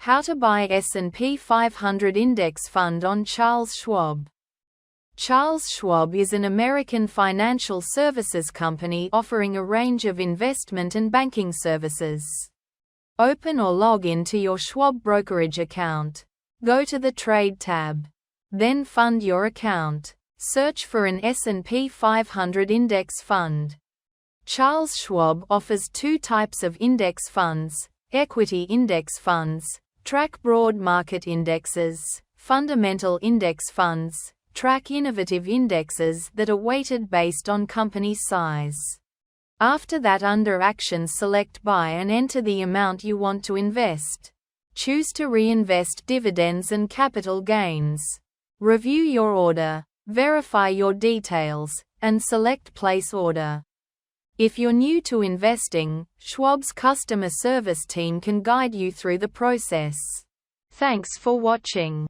How to buy S&P 500 index fund on Charles Schwab. Charles Schwab is an American financial services company offering a range of investment and banking services. Open or log in to your Schwab brokerage account. Go to the Trade tab. Then fund your account. Search for an S&P 500 index fund. Charles Schwab offers two types of index funds: equity index funds, track broad market indexes; fundamental index funds, track innovative indexes that are weighted based on company size. After that, under Actions, select Buy and enter the amount you want to invest. Choose to reinvest dividends and capital gains. Review your order, verify your details, and select Place Order. If you're new to investing, Schwab's customer service team can guide you through the process. Thanks for watching.